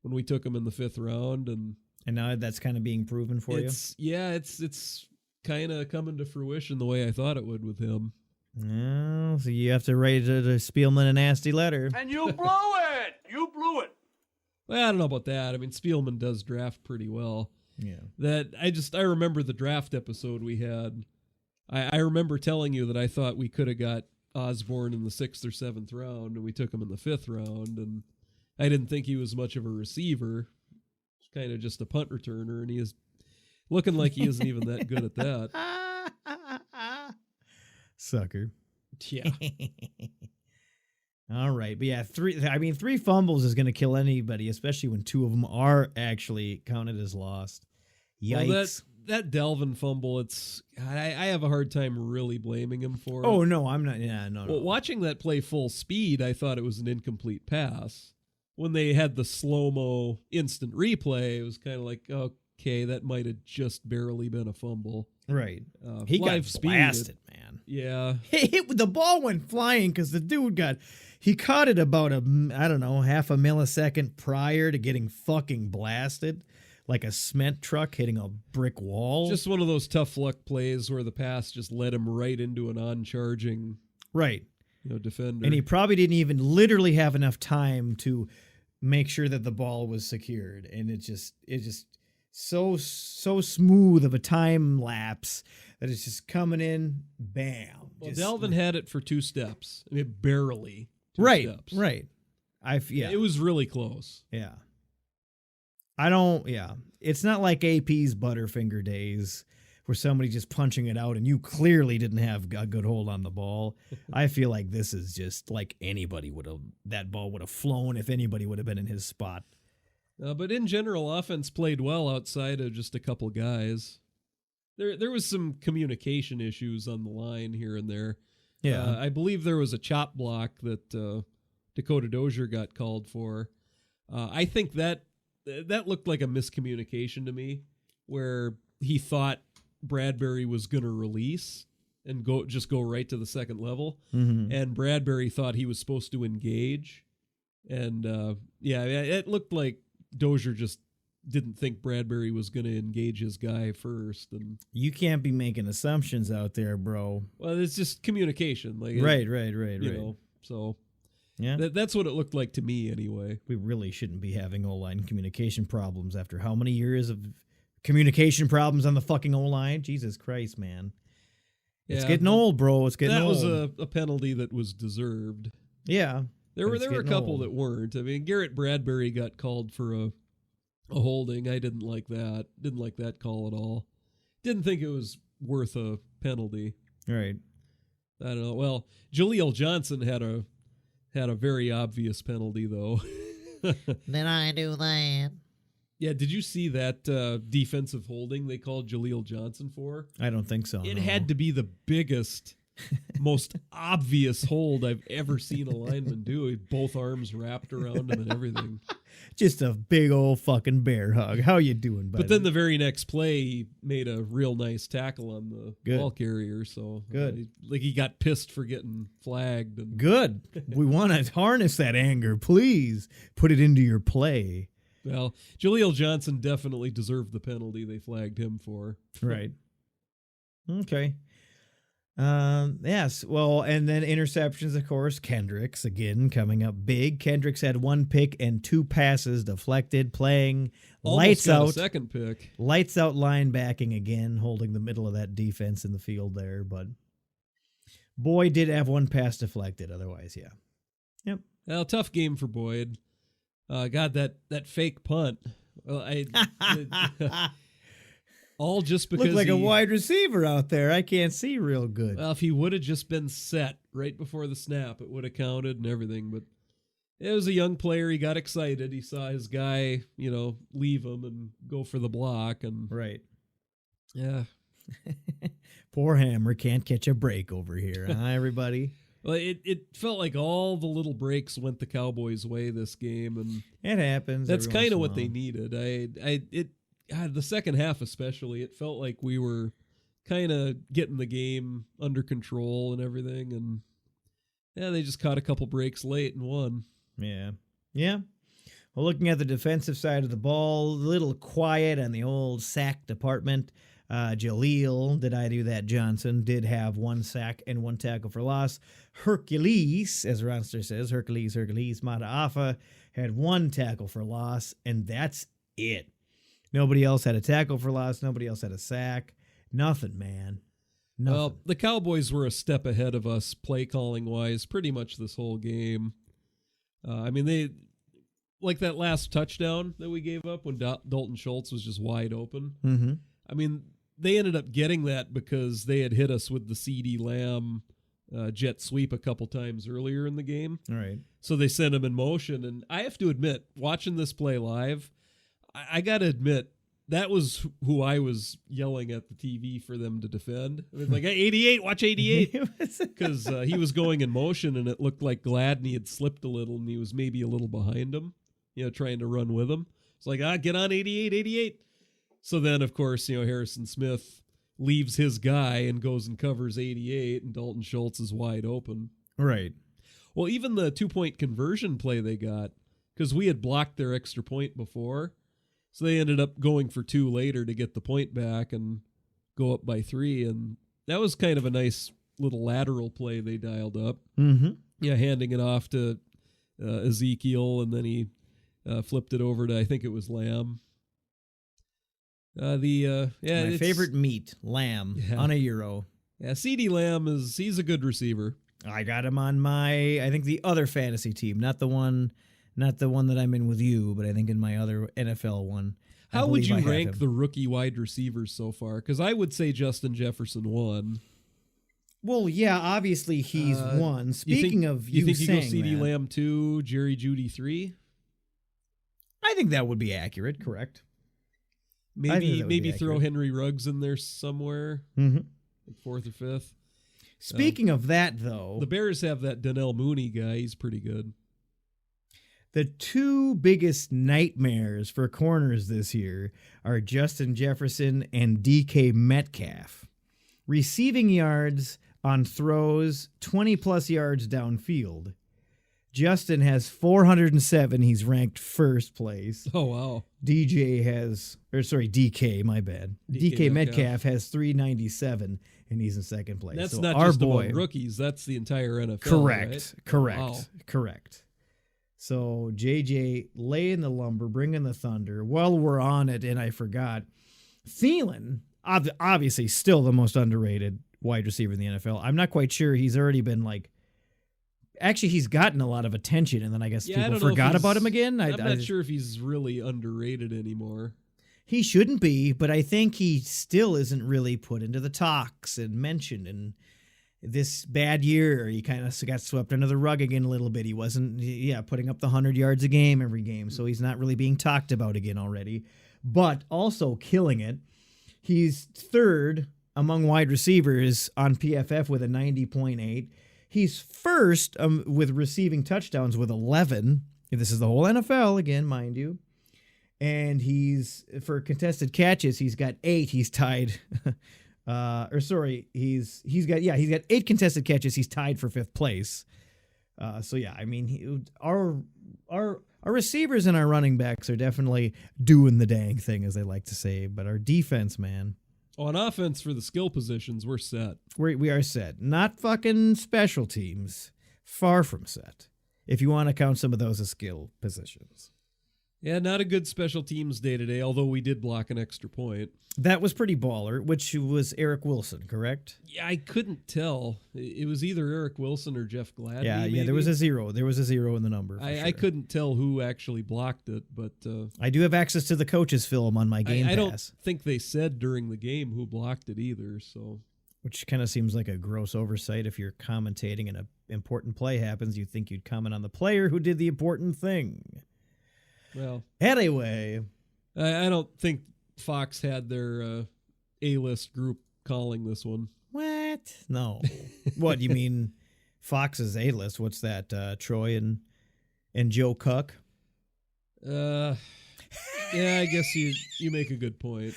when we took him in the 5th round. And now that's kind of being proven for you? Yeah, it's kind of coming to fruition the way I thought it would with him. Oh, so you have to write to Spielman a nasty letter. And you blew it! You blew it! Well, I don't know about that. I mean, Spielman does draft pretty well. Yeah. I remember the draft episode we had. I remember telling you that I thought we could have got Osborne in the 6th or 7th round, and we took him in the 5th round, and I didn't think he was much of a receiver. Kind of just a punt returner, and he is looking like he isn't even that good at that. Sucker. Yeah. All right. But yeah, 3 fumbles is going to kill anybody, especially when 2 of them are actually counted as lost. Yikes. Well, that Delvin fumble, I have a hard time really blaming him for it. Oh, no, I'm not. Yeah, no. Well, watching that play full speed, I thought it was an incomplete pass. When they had the slow-mo instant replay, it was kind of like, okay, that might have just barely been a fumble. Right. He got blasted, man. Yeah. The ball went flying because the dude he caught it about half a millisecond prior to getting fucking blasted. Like a cement truck hitting a brick wall. Just one of those tough luck plays where the pass just led him right into an on-charging defender. And he probably didn't even literally have enough time to make sure that the ball was secured. And it just so smooth of a time lapse that it's just coming in, bam. Well, Delvin had it for 2 steps. I mean, barely 2 steps. Right. It was really close. Yeah. It's not like AP's Butterfinger days where somebody just punching it out and you clearly didn't have a good hold on the ball. I feel like this is just like that ball would have flown if anybody would have been in his spot. But in general, offense played well outside of just a couple guys. There was some communication issues on the line here and there. Yeah. I believe there was a chop block that Dakota Dozier got called for. I think that looked like a miscommunication to me, where he thought Bradbury was going to release and go right to the second level, and Bradbury thought he was supposed to engage, and it looked like Dozier just didn't think Bradbury was going to engage his guy first, and you can't be making assumptions out there, bro. Well, it's just communication, like right. So. Yeah, that's what it looked like to me anyway. We really shouldn't be having O-line communication problems after how many years of communication problems on the fucking O-line? Jesus Christ, man. It's getting old, bro. It's getting old. That was a penalty that was deserved. Yeah. There were a couple that weren't. I mean, Garrett Bradbury got called for a holding. I didn't like that. Didn't like that call at all. Didn't think it was worth a penalty. Right. I don't know. Well, Jaleel Johnson had a very obvious penalty, though. Did I do that? Yeah, did you see that defensive holding they called Jaleel Johnson for? I don't think so. It had to be the biggest, most obvious hold I've ever seen a lineman do. Both arms wrapped around him and everything. Just a big old fucking bear hug. How you doing, buddy? But then the very next play, he made a real nice tackle on the ball carrier. So good. He got pissed for getting flagged. Good. We want to harness that anger. Please put it into your play. Well, Jaleel Johnson definitely deserved the penalty they flagged him for. Right. Okay. Yes. Well, and then interceptions, of course. Kendricks again coming up big. Kendricks had 1 pick and 2 passes deflected, playing Almost lights got out. a second pick. Lights out linebacking again, holding the middle of that defense in the field there. But Boyd did have 1 pass deflected. Otherwise, yeah. Yep. Well, tough game for Boyd. God, that fake punt. Well, all just because looked like a wide receiver out there. I can't see real good. Well, if he would have just been set right before the snap, it would have counted and everything. But it was a young player. He got excited. He saw his guy, leave him and go for the block. And right. Yeah. Poor Hammer can't catch a break over here, huh, everybody? Well, it felt like all the little breaks went the Cowboys' way this game, and it happens. That's kind of what they needed. God, the second half especially, it felt like we were kind of getting the game under control and everything, and yeah, they just caught a couple breaks late and won. Yeah. Well, looking at the defensive side of the ball, a little quiet on the old sack department. Jaleel, did I do that? Johnson did have 1 sack and 1 tackle for loss. Hercules, as Ronster says, Hercules, Mataafa had 1 tackle for loss, and that's it. Nobody else had a tackle for loss. Nobody else had a sack. Nothing, man. Nothing. Well, the Cowboys were a step ahead of us play calling wise pretty much this whole game. They like that last touchdown that we gave up when Dalton Schultz was just wide open. Mm-hmm. They ended up getting that because they had hit us with the CeeDee Lamb jet sweep a couple times earlier in the game. All right. So they sent him in motion. And I have to admit, watching this play live, I got to admit, that was who I was yelling at the TV for them to defend. I was like, hey, 88, watch 88. Because he was going in motion, and it looked like Gladney had slipped a little, and he was maybe a little behind him, trying to run with him. It's like, get on 88, 88. So then, of course, Harrison Smith leaves his guy and goes and covers 88, and Dalton Schultz is wide open. Right. Well, even the 2-point conversion play they got, because we had blocked their extra point before, so they ended up going for 2 later to get the point back and go up by 3, and that was kind of a nice little lateral play they dialed up. Mm-hmm. Yeah, handing it off to Ezekiel, and then he flipped it over to, I think it was Lamb. My favorite meat, lamb, on a Euro. Yeah, CeeDee Lamb he's a good receiver. I got him on I think the other fantasy team, not the one that I'm in with you, but I think in my other NFL one. How would you rank the rookie wide receivers so far? Because I would say Justin Jefferson won. Well, yeah, obviously he's one. Speaking of you think saying you go CeeDee that, Lamb 2, Jerry Jeudy 3? I think that would be accurate, correct. Maybe throw Henry Ruggs in there somewhere, like 4th or 5th. Speaking of that, though, the Bears have that Donnell Mooney guy. He's pretty good. The 2 biggest nightmares for corners this year are Justin Jefferson and DK Metcalf. Receiving yards on throws, 20-plus yards downfield. Justin has 407. He's ranked first place. Oh, wow. DK, my bad. DK Metcalf has 397, and he's in second place. That's so not our just boy, among rookies. That's the entire NFL. Correct. So JJ laying the lumber, bringing the thunder. While we're on it, and I forgot, Thielen, obviously still the most underrated wide receiver in the NFL. I'm not quite sure he's already been actually, he's gotten a lot of attention, and then I guess people forgot about him again. I'm not sure if he's really underrated anymore. He shouldn't be, but I think he still isn't really put into the talks and mentioned. And this bad year, he kind of got swept under the rug again a little bit. He wasn't, putting up the 100 yards a game every game, so he's not really being talked about again already. But also killing it. He's 3rd among wide receivers on PFF with a 90.8. He's first with receiving touchdowns with 11. This is the whole NFL again, mind you. And he's for contested catches, he's got 8. He's tied. He's got 8 contested catches. He's tied for 5th place. Our Our receivers and our running backs are definitely doing the dang thing, as they like to say. But our defense, man. On offense for the skill positions, we're set. We are set. Not fucking special teams. Far from set. If you want to count some of those as skill positions. Yeah, not a good special teams day today, although we did block an extra point. That was pretty baller, which was Eric Wilson, correct? Yeah, I couldn't tell. It was either Eric Wilson or Jeff Gladney. Yeah, there was a zero. There was a zero in the number. I couldn't tell who actually blocked it, but... I do have access to the coach's film on my Game Pass. I don't think they said during the game who blocked it either, so... Which kind of seems like a gross oversight. If you're commentating and an important play happens, you'd think you'd comment on the player who did the important thing. Well, anyway, I don't think Fox had their A-list group calling this one. What? No. What, you mean Fox's A-list? What's that? Troy and Joe Cook? Yeah, I guess you make a good point.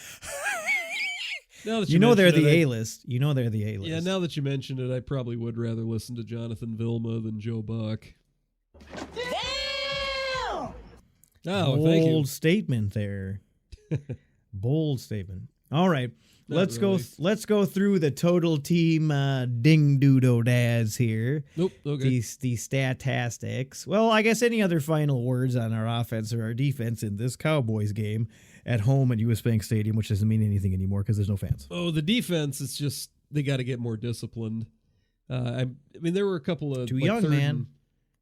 Now that they're the A-list. You know they're the A-list. Yeah, now that you mentioned it, I probably would rather listen to Jonathan Vilma than Joe Buck. Oh, thank you. Bold statement there. Bold statement. All right. Let's go through the total team ding-doo-do-dads here. Nope. Okay. The statistics. Well, I guess any other final words on our offense or our defense in this Cowboys game at home at US Bank Stadium, which doesn't mean anything anymore because there's no fans. Oh, the defense, it's just they got to get more disciplined. I mean, there were a couple of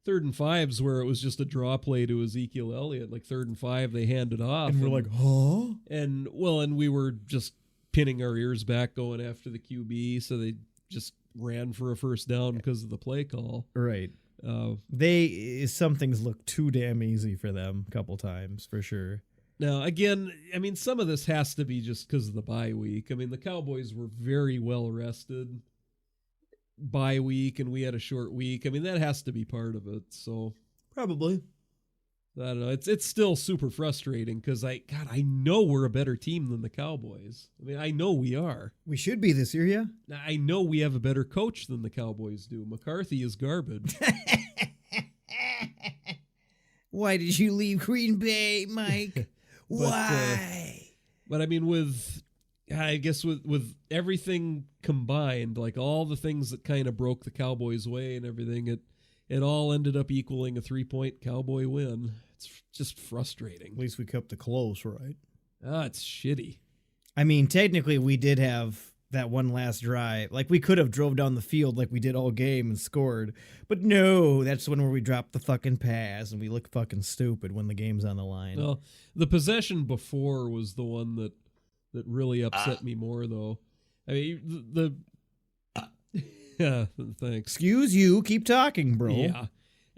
third and fives where it was just a draw play to Ezekiel Elliott, like 3rd and 5, they handed off. And we're like, huh? And we were just pinning our ears back going after the QB, so they just ran for a first down because of the play call. Right. Some things look too damn easy for them a couple times, for sure. Now, again, I mean, some of this has to be just because of the bye week. I mean, the Cowboys were very well rested. Bye week, and we had a short week. I mean, that has to be part of it. So probably, I don't know. It's still super frustrating because I know we're a better team than the Cowboys. I mean, I know we are. We should be this year, yeah. I know we have a better coach than the Cowboys do. McCarthy is garbage. Why did you leave Green Bay, Mike? Why? But I mean, I guess with everything combined, like all the things that kind of broke the Cowboys' way and everything, it all ended up equaling a 3-point Cowboy win. It's just frustrating. At least we kept it close, right? It's shitty. I mean, technically, we did have that one last drive. Like, we could have drove down the field like we did all game and scored. But no, that's the one where we dropped the fucking pass and we look fucking stupid when the game's on the line. Well, the possession before was the one that really upset me more, though. I mean, yeah, thanks. Excuse you. Keep talking, bro. Yeah.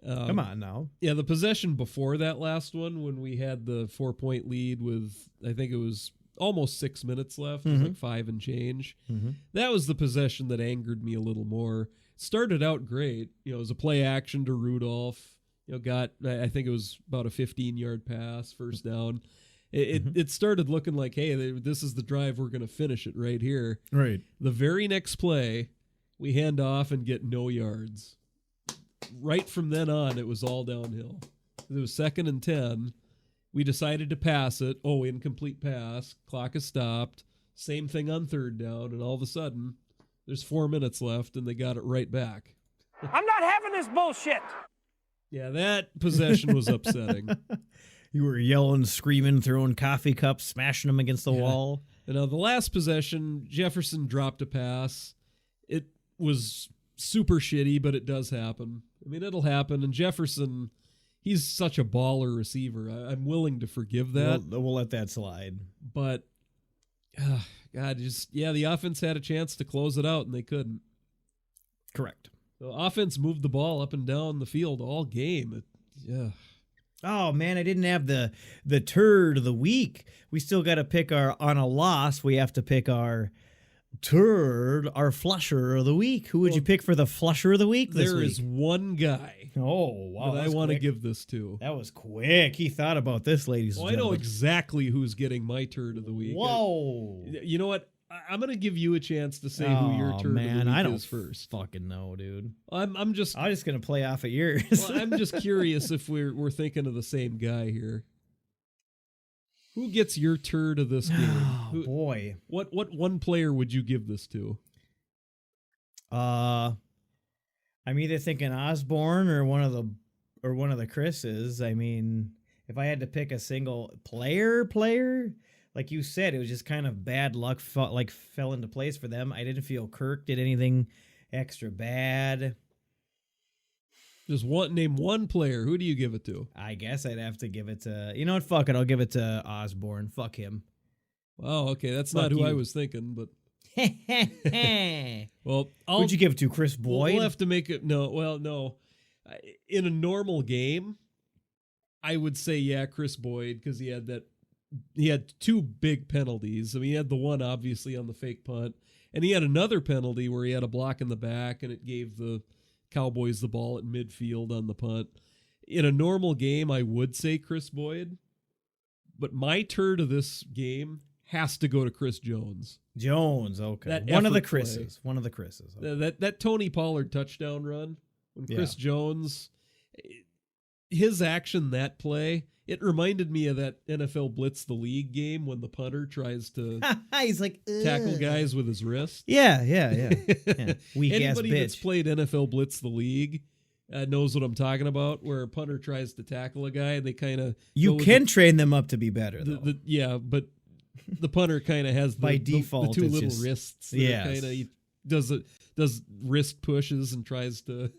Come on now. Yeah, the possession before that last one when we had the 4-point lead with, I think it was almost 6 minutes left, it was like 5 and change. That was the possession that angered me a little more. Started out great. It was a play action to Rudolph. Got, I think it was about a 15-yard pass, first down. It started looking like, hey, this is the drive. We're going to finish it right here. Right. The very next play, we hand off and get no yards. Right from then on, it was all downhill. It was 2nd and 10. We decided to pass it. Oh, incomplete pass. Clock is stopped. Same thing on 3rd down. And all of a sudden, there's 4 minutes left, and they got it right back. I'm not having this bullshit. Yeah, that possession was upsetting. You were yelling, screaming, throwing coffee cups, smashing them against the wall. And the last possession, Jefferson dropped a pass. It was super shitty, but it does happen. I mean, it'll happen. And Jefferson, he's such a baller receiver. I'm willing to forgive that. We'll let that slide. But, God, the offense had a chance to close it out, and they couldn't. Correct. The offense moved the ball up and down the field all game. Oh, man, I didn't have the turd of the week. We still got to pick on a loss. We have to pick our turd, our flusher of the week. Who would you pick for the flusher of the week this week? There is one guy. Oh, wow. That I want to give this to. That was quick. He thought about this, ladies and gentlemen. I know exactly who's getting my turd of the week. Whoa. You know what? I'm going to give you a chance to say who your turd of the week I don't is first. fucking know, dude. I'm just going to play off of yours. well, I'm just curious if we're thinking of the same guy here. Who gets your turd of this game? Oh, boy. What one player would you give this to? I'm either thinking Osborne or one of the Chris's. I mean, if I had to pick a single player, like you said, it was just kind of bad luck. Fell into place for them. I didn't feel Kirk did anything extra bad. Just name one player. Who do you give it to? I guess I'd have to give it to. You know what? Fuck it. I'll give it to Osborne. Fuck him. Oh, okay. That's Fuck not who you. I was thinking, but. Well, who'd you give it to? Chris Boyd? We'll have to make it. No. In a normal game, I would say Chris Boyd, because he had two big penalties. I mean, he had the one obviously on the fake punt, and he had another penalty where he had a block in the back, and it gave the Cowboys the ball at midfield on the punt. In a normal game, I would say Chris Boyd, but my turd of this game has to go to Chris Jones. Okay. One of the Chris's. Okay. That Tony Pollard touchdown run, when Chris Jones, his action that play, it reminded me of that NFL Blitz the League game when the punter tries to he's like tackle guys with his wrist. Yeah. Weak ass Anybody that's bitch. played NFL Blitz the League knows what I'm talking about, where a punter tries to tackle a guy and they kind of You can train them up to be better, though. but the punter kind of has by default the two it's little just, wrists. Yes. Kind of does wrist pushes and tries to.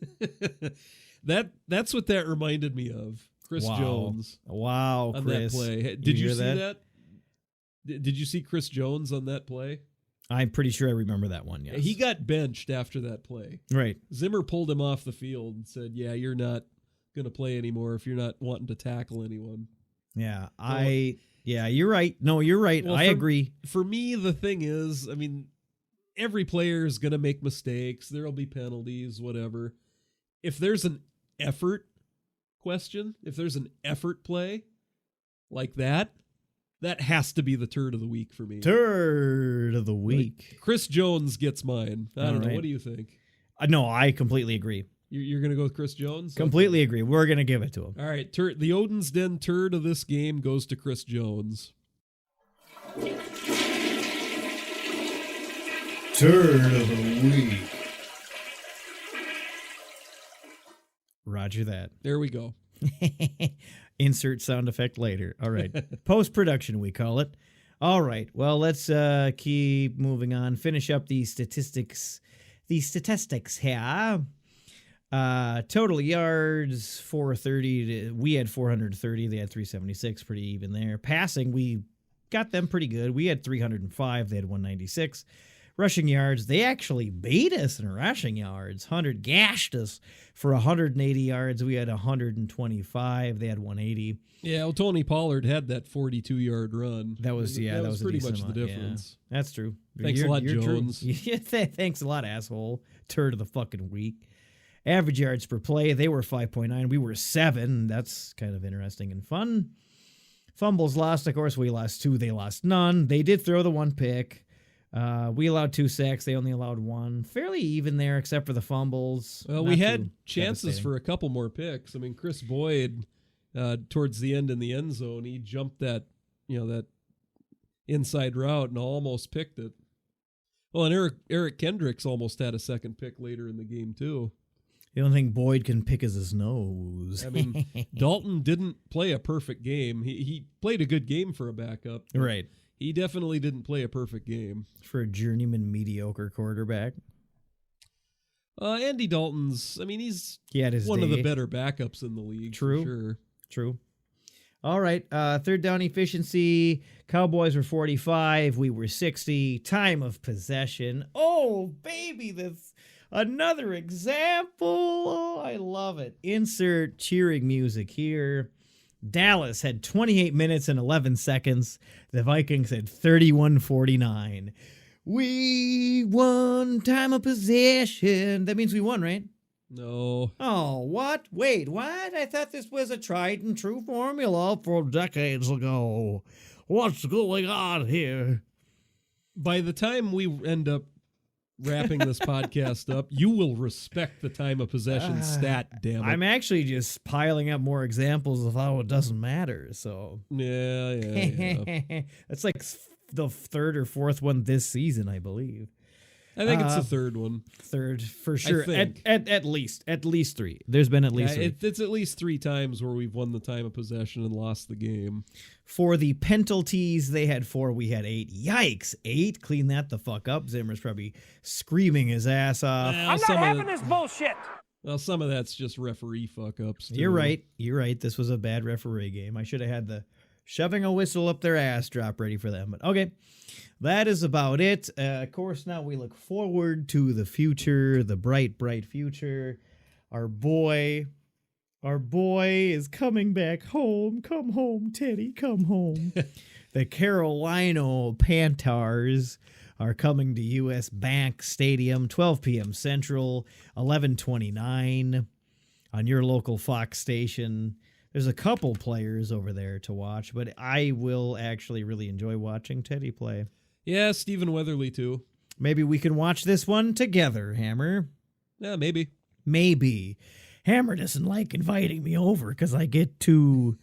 That's what that reminded me of. Chris Jones. Wow, on Chris. that play. Did you see hear that? Did you see Chris Jones on that play? I'm pretty sure I remember that one, yes. He got benched after that play. Right. Zimmer pulled him off the field and said, "Yeah, you're not going to play anymore if you're not wanting to tackle anyone." Yeah, you're right. No, you're right. Well, I agree. For me, the thing is, I mean, every player is going to make mistakes. There'll be penalties, whatever. If there's an effort question, if there's an effort play like that has to be the turd of the week for me. Turd of the week. Like, Chris Jones gets mine. I don't know. right. What do you think? No, I completely agree. You're going to go with Chris Jones? Completely agree. We're going to give it to him. All right. The Odin's Den turd of this game goes to Chris Jones. Turd of the week. Roger that. There we go. Insert sound effect later. All right. Post-production, we call it. All right. Well, let's keep moving on. Finish up the statistics. The statistics here. Total yards, 430. We had 430. They had 376. Pretty even there. Passing, we got them pretty good. We had 305. They had 196. Rushing yards, they actually beat us in rushing yards. 100 gashed us for 180 yards. We had 125. They had 180. Yeah, well, Tony Pollard had that 42-yard run. That was pretty a much the amount. difference. Yeah, that's true. Thanks a lot, Jones. Yeah, thanks a lot, asshole. Turd of the fucking week. Average yards per play, they were 5.9. We were 7. That's kind of interesting and fun. Fumbles lost. Of course, we lost 2. They lost none. They did throw the one pick. We allowed 2 sacks. They only allowed 1. Fairly even there, except for the fumbles. Well, we had chances for a couple more picks. I mean, Chris Boyd, towards the end in the end zone, he jumped that inside route and almost picked it. Well, and Eric Kendricks almost had a second pick later in the game too. The only thing Boyd can pick is his nose. I mean, Dalton didn't play a perfect game. He played a good game for a backup. Right. He definitely didn't play a perfect game. For a journeyman mediocre quarterback. Andy Dalton's, I mean, he's of the better backups in the league. True. For sure. True. All right. Third down efficiency. Cowboys were 45. We were 60. Time of possession. Oh, baby. That's another example. Oh, I love it. Insert cheering music here. Dallas had 28 minutes and 11 seconds. The Vikings had 31:49. We won time of possession. That means we won, right? No. Oh, what? Wait, what? I thought this was a tried and true formula for decades ago. What's going on here? By the time we end up wrapping this podcast up, you will respect the time of possession stat, damn it. I'm actually just piling up more examples of how it doesn't matter. So Yeah. it's like the third or fourth one this season, I believe. I think it's the third one. Third for sure. think. At least 3. There's been at least 3. It's at least 3 times where we've won the time of possession and lost the game. For the penalties, they had 4, we had 8. Yikes, 8? Clean that the fuck up. Zimmer's probably screaming his ass off. I'm not having this bullshit. Well, some of that's just referee fuck-ups, too. You're right. This was a bad referee game. I should have had the shoving a whistle up their ass drop ready for them. But okay, that is about it. Of course, now we look forward to the future, the bright, bright future. Our boy is coming back home. Come home, Teddy, come home. The Carolina Panthers are coming to U.S. Bank Stadium, 12 p.m. Central, 11:29 on your local Fox station. There's a couple players over there to watch, but I will actually really enjoy watching Teddy play. Yeah, Stephen Weatherly, too. Maybe we can watch this one together, Hammer. Yeah, maybe. Maybe. Hammer doesn't like inviting me over because I get too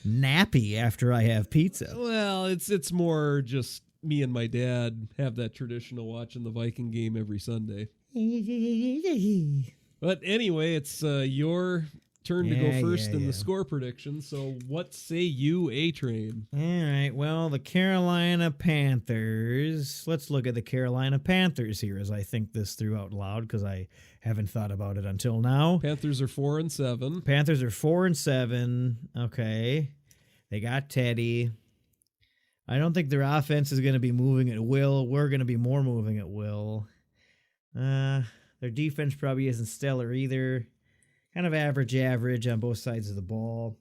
nappy after I have pizza. Well, it's more just me and my dad have that tradition of watching the Viking game every Sunday. But anyway, it's your turn to go first in the score prediction. So what say you, A-Train? All right. Well, the Carolina Panthers. Let's look at the Carolina Panthers here as I think this through out loud because I haven't thought about it until now. Panthers are 4-7. Panthers are 4-7. Okay. They got Teddy. I don't think their offense is going to be moving at will. We're going to be more moving at will. Their defense probably isn't stellar either. Kind of average on both sides of the ball.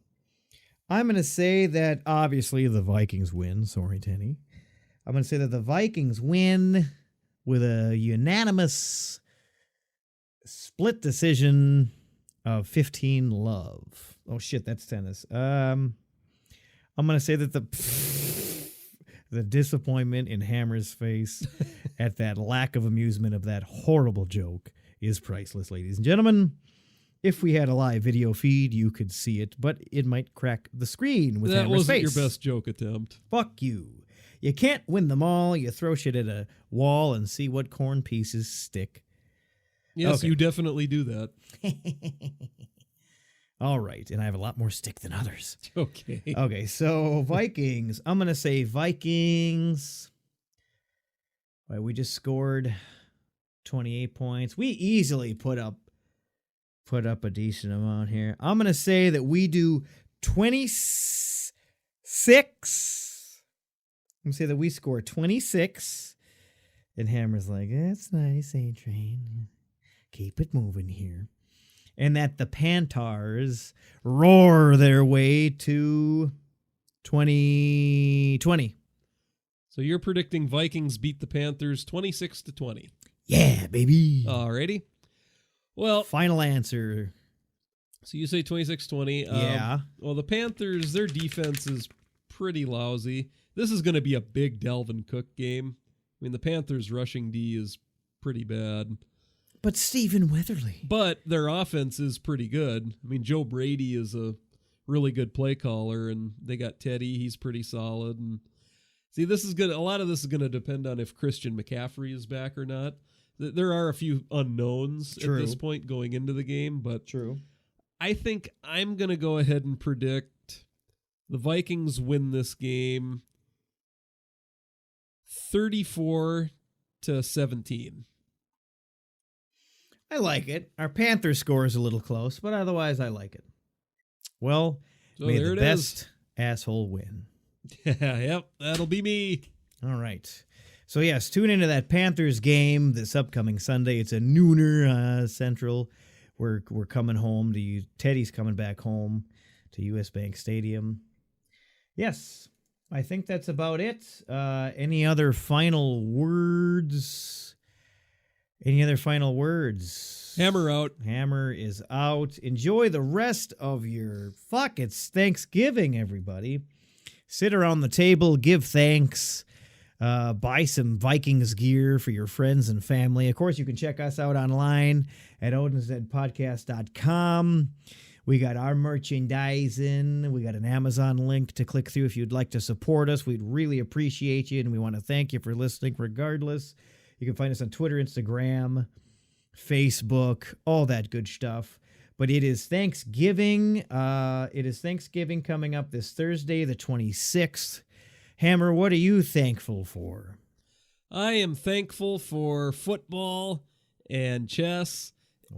I'm going to say that, obviously, the Vikings win. Sorry, Tenny. I'm going to say that the Vikings win with a unanimous split decision of 15-love. Oh, shit, that's tennis. I'm going to say that the disappointment in Hammer's face at that lack of amusement of that horrible joke is priceless, ladies and gentlemen. If we had a live video feed, you could see it, but it might crack the screen with Hammer's face. That wasn't your best joke attempt. Fuck you. You can't win them all. You throw shit at a wall and see what corn pieces stick. Yes, okay. You definitely do that. All right, and I have a lot more stick than others. Okay. Okay, so Vikings. I'm going to say Vikings. Well, we just scored 28 points. We easily put up a decent amount here. I'm going to say that we do 26. I'm going to say that we score 26. And Hammer's like, that's nice, A-Train. Keep it moving here. And that the Panthers roar their way to 2020. So you're predicting Vikings beat the Panthers 26-20. Yeah, baby. Alrighty. Well, final answer. So you say 26-20. Yeah. Well, the Panthers, their defense is pretty lousy. This is going to be a big Dalvin Cook game. I mean, the Panthers' rushing D is pretty bad. But Stephen Weatherly. But their offense is pretty good. I mean, Joe Brady is a really good play caller, and they got Teddy. He's pretty solid. And see, this is good. A lot of this is going to depend on if Christian McCaffrey is back or not. There are a few unknowns at this point going into the game, but I think I'm going to go ahead and predict the Vikings win this game 34-17. I like it. Our Panther score is a little close, but otherwise I like it. Well, so may the best asshole win. Yep, that'll be me. All right. So, yes, tune into that Panthers game this upcoming Sunday. It's a nooner Central. We're coming home to you. Teddy's coming back home to U.S. Bank Stadium. Yes, I think that's about it. Any other final words? Hammer out. Hammer is out. Enjoy the rest of your it's Thanksgiving, everybody. Sit around the table, give thanks. Buy some Vikings gear for your friends and family. Of course, you can check us out online at odinsdeadpodcast.com. We got our merchandising. We got an Amazon link to click through if you'd like to support us. We'd really appreciate you, and we want to thank you for listening regardless. You can find us on Twitter, Instagram, Facebook, all that good stuff. But it is Thanksgiving. It is Thanksgiving coming up this Thursday, the 26th. Hammer, what are you thankful for? I am thankful for football and chess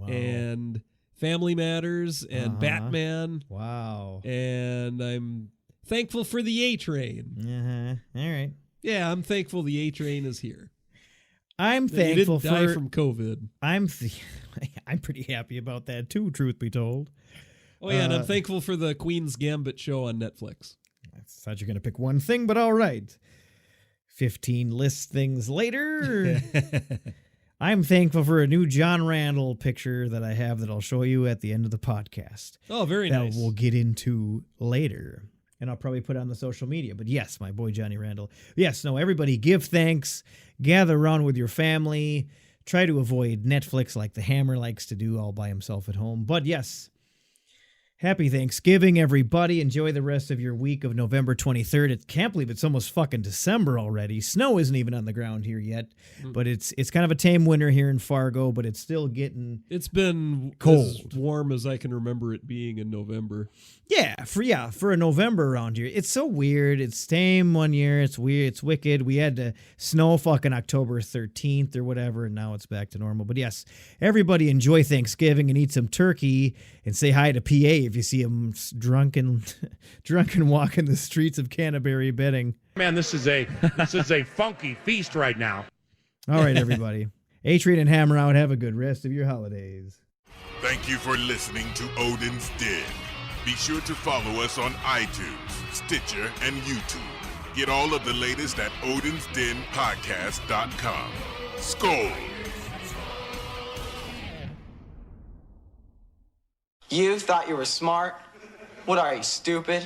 and Family Matters and Batman. Wow. And I'm thankful for the A-Train. All right. Yeah, I'm thankful the A-Train is here. I'm thankful for... die from COVID. I'm pretty happy about that too, truth be told. Oh, yeah, and I'm thankful for the Queen's Gambit show on Netflix. I thought you were going to pick one thing, but all right. 15 list things later. I'm thankful for a new John Randall picture that I have that I'll show you at the end of the podcast. Oh, very nice. That we'll get into later. And I'll probably put it on the social media. But yes, my boy Johnny Randall. Yes, no, everybody give thanks. Gather around with your family. Try to avoid Netflix like the Hammer likes to do all by himself at home. But yes, happy Thanksgiving, everybody. Enjoy the rest of your week of November 23rd. I can't believe it's almost fucking December already. Snow isn't even on the ground here yet, but it's kind of a tame winter here in Fargo, but it's still getting It's been cold. as warm as I can remember it being in November. For a November around here. It's so weird. It's tame one year. It's weird. It's wicked. We had to snow fucking October 13th or whatever, and now it's back to normal. But yes, everybody enjoy Thanksgiving and eat some turkey and say hi to PA if you see him drunken walking the streets of Canterbury betting. Man, this is a funky feast right now. All right, everybody. A-Train and Hammer out. Have a good rest of your holidays. Thank you for listening to Odin's Den. Be sure to follow us on iTunes, Stitcher, and YouTube. Get all of the latest at odinsdenpodcast.com. SKOL! You thought you were smart? What are you, stupid?